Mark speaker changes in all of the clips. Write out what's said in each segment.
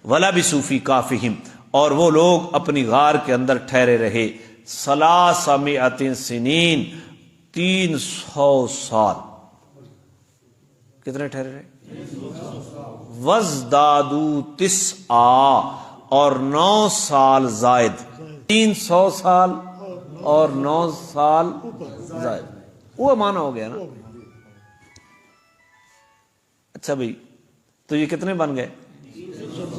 Speaker 1: وَلَبِثُوا فِي كَهْفِهِمْ، اور وہ لوگ اپنی غار کے اندر ٹھہرے رہے 300 سنین، 300 سال۔ کتنے ٹھہرے رہے؟ وَازْدَادُوا تِسْعًا، اور 9 سال زائد، 300 سال اور 9 سال زائد، وہ معنی ہو گیا نا۔ اچھا بھائی، تو یہ کتنے بن گئے؟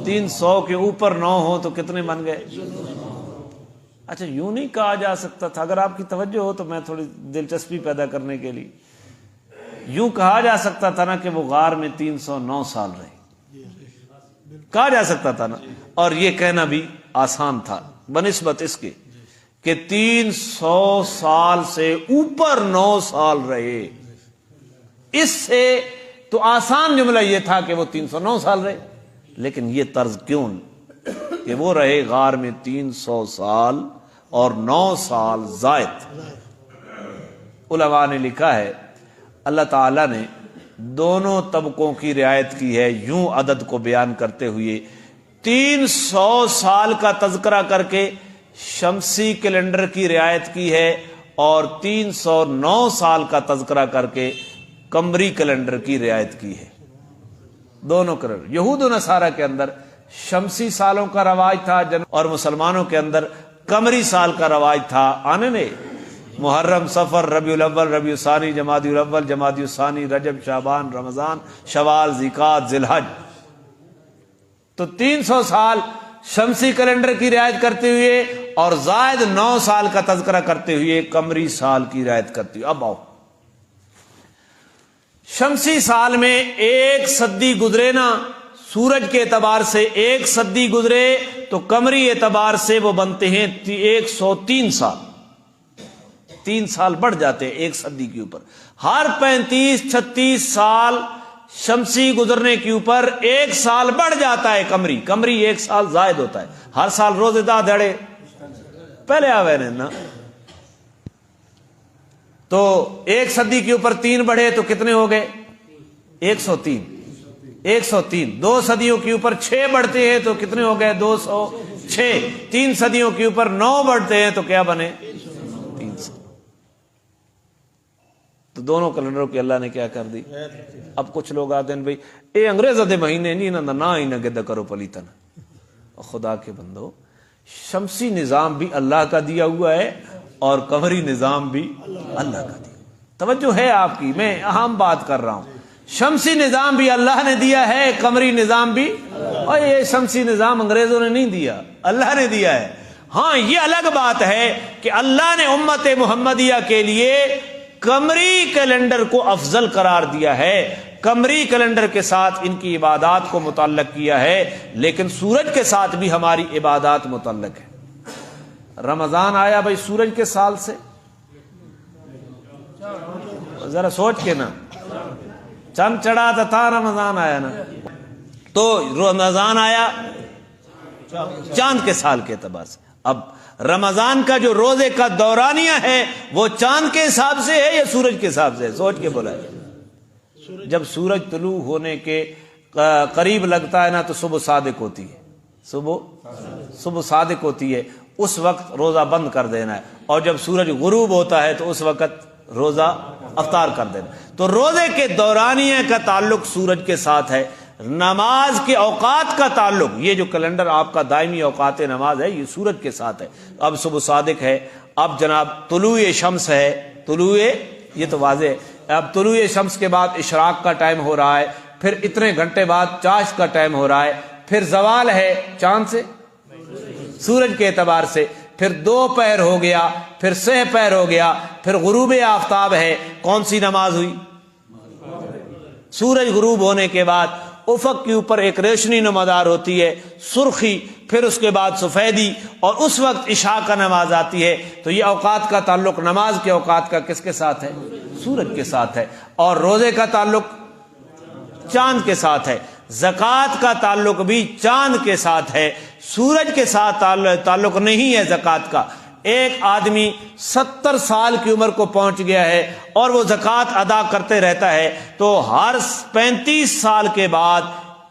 Speaker 1: 300 کے اوپر 9 ہو تو کتنے بن گئے؟ اچھا یوں نہیں کہا جا سکتا تھا، اگر آپ کی توجہ ہو تو میں تھوڑی دلچسپی پیدا کرنے کے لیے، یوں کہا جا سکتا تھا نا کہ وہ غار میں 309 سال رہے، کہا جا سکتا تھا نا، اور یہ کہنا بھی آسان تھا بنسبت اس کے کہ 300 سال سے اوپر 9 سال رہے۔ اس سے تو آسان جملہ یہ تھا کہ وہ 309 سال رہے، لیکن یہ طرز کیوں کہ وہ رہے غار میں 300 سال اور 9 سال زائد۔ علماء نے لکھا ہے اللہ تعالیٰ نے دونوں طبقوں کی رعایت کی ہے، یوں عدد کو بیان کرتے ہوئے 300 سال کا تذکرہ کر کے شمسی کیلنڈر کی رعایت کی ہے، اور 309 سال کا تذکرہ کر کے قمری کیلنڈر کی رعایت کی ہے۔ دونوں کیلنڈر، یہود و نصارہ کے اندر شمسی سالوں کا رواج تھا اور مسلمانوں کے اندر قمری سال کا رواج تھا۔ آنے نے محرم، صفر، ربیع الاول، ربیع الثانی، جمادی الاول، جمادی الثانی، رجب، شعبان، رمضان، شوال، ذیقعدہ، ذی الحج، تو 300 سال شمسی کیلنڈر کی رعایت کرتے ہوئے اور زائد 9 سال کا تذکرہ کرتے ہوئے قمری سال کی رعایت کرتے ہوئے۔ اب آؤ، شمسی سال میں 1 صدی گزرے نا، سورج کے اعتبار سے 1 صدی گزرے تو قمری اعتبار سے وہ بنتے ہیں 103 سال، 3 سال بڑھ جاتے ہیں 1 صدی کے اوپر۔ ہر 35-36 سال شمسی گزرنے کے اوپر 1 سال بڑھ جاتا ہے قمری، قمری 1 سال زائد ہوتا ہے۔ ہر سال روزے دہ دھڑے پہلے آوے نا، تو 1 صدی کے اوپر 3 بڑھے تو کتنے ہو گئے؟ 103، 103۔ 2 صدیوں کے اوپر 6 بڑھتے ہیں تو کتنے ہو گئے؟ 206۔ 3 صدیوں کے اوپر 9 بڑھتے ہیں تو کیا بنے؟ 300۔ تو دونوں کیلنڈروں کی اللہ نے کیا کر دی؟ اب کچھ لوگ آتے ہیں بھائی اے انگریزوں دے مہینے نہیں نہ ہی نہ گدا کرو پلیتن۔ خدا کے بندو، شمسی نظام بھی اللہ کا دیا ہوا ہے اور قمری نظام بھی اللہ کا دیا۔ توجہ ہے آپ کی، میں اہم بات کر رہا ہوں۔ شمسی نظام بھی اللہ نے دیا ہے، قمری نظام بھی، اور یہ شمسی نظام انگریزوں نے نہیں دیا، اللہ نے دیا ہے۔ ہاں یہ الگ بات ہے کہ اللہ نے امت محمدیہ کے لیے قمری کیلنڈر کو افضل قرار دیا ہے، قمری کیلنڈر کے ساتھ ان کی عبادات کو متعلق کیا ہے، لیکن سورج کے ساتھ بھی ہماری عبادات متعلق ہے۔ رمضان آیا بھائی سورج کے سال سے، ذرا سوچ کے نا، چند چڑھا تھا رمضان آیا نا، تو رمضان آیا چاند کے سال کے اعتبار سے۔ اب رمضان کا جو روزے کا دورانیہ ہے وہ چاند کے حساب سے ہے یا سورج کے حساب سے ہے؟ سوچ کے بولا ہے۔ جب سورج طلوع ہونے کے قریب لگتا ہے نا تو صبح صادق ہوتی ہے، صبح صادق ہوتی ہے، اس وقت روزہ بند کر دینا ہے، اور جب سورج غروب ہوتا ہے تو اس وقت روزہ افطار کر دینا۔ تو روزے کے دورانیہ کا تعلق سورج کے ساتھ ہے۔ نماز کے اوقات کا تعلق، یہ جو کیلنڈر آپ کا دائمی اوقات نماز ہے، یہ سورج کے ساتھ ہے۔ اب صبح صادق ہے، اب جناب طلوع شمس ہے، طلوع، یہ تو واضح ہے، اب طلوع شمس کے بعد اشراق کا ٹائم ہو رہا ہے، پھر اتنے گھنٹے بعد چاشت کا ٹائم ہو رہا ہے، پھر زوال ہے چاند سے، سورج کے اعتبار سے، پھر 2 پہر ہو گیا، پھر 6 پہر ہو گیا، پھر غروب آفتاب ہے۔ کون سی نماز ہوئی؟ سورج غروب ہونے کے بعد افق کے اوپر ایک روشنی نمودار ہوتی ہے، سرخی، پھر اس کے بعد سفیدی، اور اس وقت عشاء کا نماز آتی ہے۔ تو یہ اوقات کا تعلق نماز کے اوقات کا کس کے ساتھ ہے؟ سورج کے ساتھ ہے۔ اور روزے کا تعلق چاند کے ساتھ ہے، زکوٰۃ کا تعلق بھی چاند کے ساتھ ہے، سورج کے ساتھ تعلق نہیں ہے زکوٰۃ کا۔ ایک آدمی 70 سال کی عمر کو پہنچ گیا ہے اور وہ زکوٰۃ ادا کرتے رہتا ہے، تو ہر 35 سال کے بعد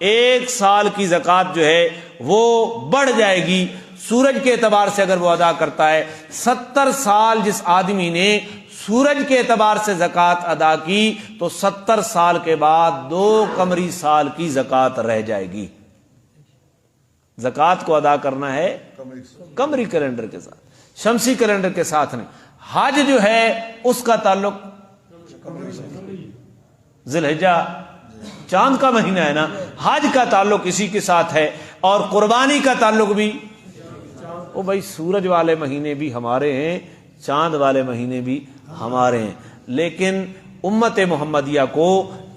Speaker 1: 1 سال کی زکوٰۃ جو ہے وہ بڑھ جائے گی سورج کے اعتبار سے اگر وہ ادا کرتا ہے. 70 سال جس آدمی نے سورج کے اعتبار سے زکوٰۃ ادا کی تو 70 سال کے بعد 2 قمری سال کی زکوٰۃ رہ جائے گی. زکوٰۃ کو ادا کرنا ہے قمری کیلنڈر کے ساتھ, شمسی کیلنڈر کے ساتھ نہیں. حج جو ہے اس کا تعلق ذی الحجہ چاند کا مہینہ ہے نا, حج کا تعلق اسی کے ساتھ ہے, اور قربانی کا تعلق بھی او بھائی سورج والے مہینے بھی ہمارے ہیں, چاند والے مہینے بھی ہمارے ہیں, لیکن امت محمدیہ کو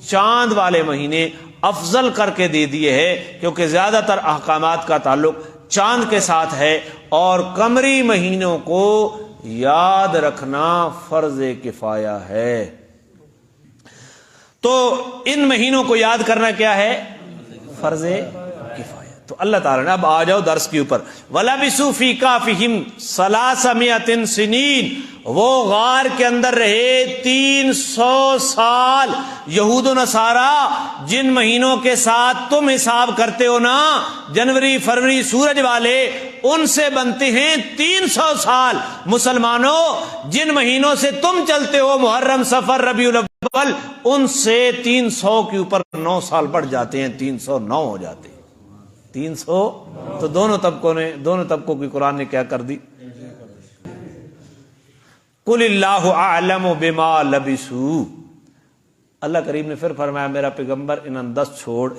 Speaker 1: چاند والے مہینے افضل کر کے دے دیے ہے کیونکہ زیادہ تر احکامات کا تعلق چاند کے ساتھ ہے, اور قمری مہینوں کو یاد رکھنا فرض کفایہ ہے. تو ان مہینوں کو یاد کرنا کیا ہے, فرض کفایہ. تو اللہ تعالیٰ نے, اب آ جاؤ درس کے اوپر, وَلَبِثُوا فِي كَهْفِهِمْ 300 سنین, وہ غار کے اندر رہے 300 سال. یہود و نصارا جن مہینوں کے ساتھ تم حساب کرتے ہو نا, جنوری فروری سورج والے, ان سے بنتے ہیں 300 سال. مسلمانوں جن مہینوں سے تم چلتے ہو محرم صفر ربیع الاول, ان سے 300 کے اوپر 9 سال بڑھ جاتے ہیں, 309 ہو جاتے ہیں. 300 تو دونوں طبقوں کی قرآن نے کیا کر دی, قل اللہ اعلم بما لبثوا. اللہ کریم نے پھر فرمایا میرا پیغمبر ان انداز چھوڑ,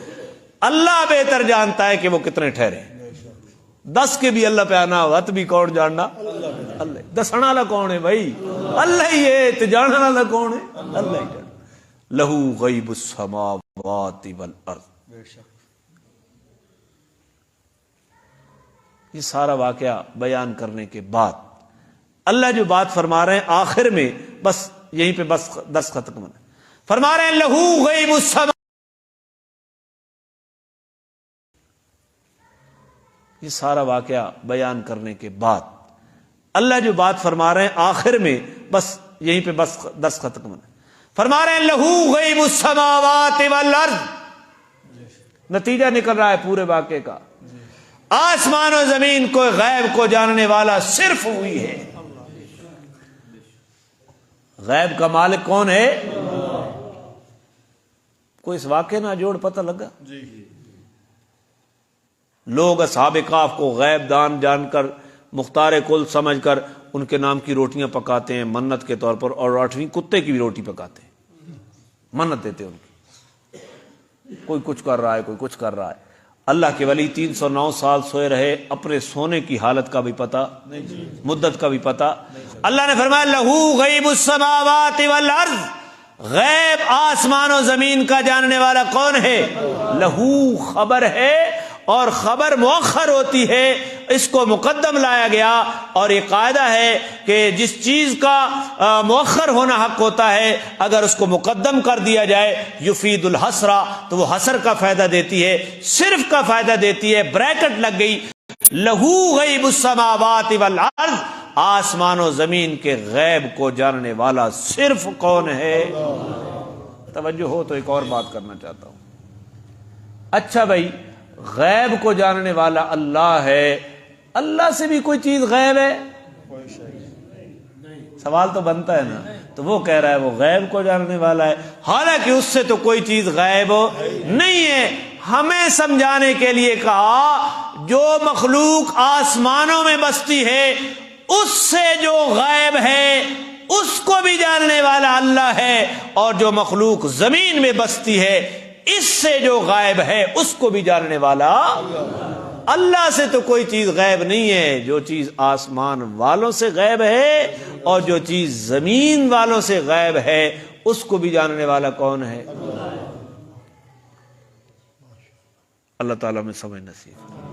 Speaker 1: اللہ بہتر جانتا ہے کہ وہ کتنے ٹھہرے. 10 کے بھی اللہ پہ آنا ہوگا تو بھی کون جاننا, اللہ. دسنا والا کون ہے بھائی, اللہ ہی ہے. تو جاننا والا کون ہے, اللہ ہی جانتا. لہو غیب السماوات والارض. یہ سارا واقعہ بیان کرنے کے بعد اللہ جو بات فرما رہے ہیں آخر میں, بس یہیں پہ بس درس ختم ہونا, فرما رہے ہیں لہو غیب السماوات. یہ سارا واقعہ بیان کرنے کے بعد اللہ جو بات فرما رہے ہیں آخر میں, بس یہیں پہ بس درس ختم ہونا, فرما رہے ہیں لہو غیب السماوات والارض. نتیجہ نکل رہا ہے پورے واقعے کا, آسمان و زمین کو غیب کو جاننے والا صرف وہی ہے. غیب کا مالک کون ہے؟ کوئی اس واقعے نہ جوڑ پتہ لگا. لوگ اصحاب کہف کو غیب دان جان کر, مختار کل سمجھ کر ان کے نام کی روٹیاں پکاتے ہیں منت کے طور پر, اور 8ویں کتے کی بھی روٹی پکاتے ہیں, منت دیتے ہیں ان کی. کوئی کچھ کر رہا ہے, کوئی کچھ کر رہا ہے. اللہ کے ولی 309 سال سوئے رہے, اپنے سونے کی حالت کا بھی پتہ, مدت کا بھی پتہ. اللہ نے فرمایا لہو غیب السماوات والارض, غیب آسمان و زمین کا جاننے والا کون ہے؟ لہو خبر ہے, اور خبر مؤخر ہوتی ہے, اس کو مقدم لایا گیا. اور یہ قاعدہ ہے کہ جس چیز کا مؤخر ہونا حق ہوتا ہے اگر اس کو مقدم کر دیا جائے یفید الحسرہ, تو وہ حسر کا فائدہ دیتی ہے, صرف کا فائدہ دیتی ہے. بریکٹ لگ گئی, لہو غیب السماوات والارض, آسمان و زمین کے غیب کو جاننے والا صرف کون ہے؟ توجہ ہو تو ایک اور بات کرنا چاہتا ہوں. اچھا بھائی, غیب کو جاننے والا اللہ ہے, اللہ سے بھی کوئی چیز غیب ہے؟ سوال تو بنتا ہے نا. تو وہ کہہ رہا ہے وہ غیب کو جاننے والا ہے, حالانکہ اس سے تو کوئی چیز غیب نہیں ہے. ہمیں سمجھانے کے لیے کہا جو مخلوق آسمانوں میں بستی ہے اس سے جو غیب ہے اس کو بھی جاننے والا اللہ ہے, اور جو مخلوق زمین میں بستی ہے اس سے جو غائب ہے اس کو بھی جاننے والا اللہ. سے تو کوئی چیز غائب نہیں ہے. جو چیز آسمان والوں سے غائب ہے اور جو چیز زمین والوں سے غائب ہے اس کو بھی جاننے والا کون ہے؟ اللہ تعالیٰ میں سمجھ نصیب.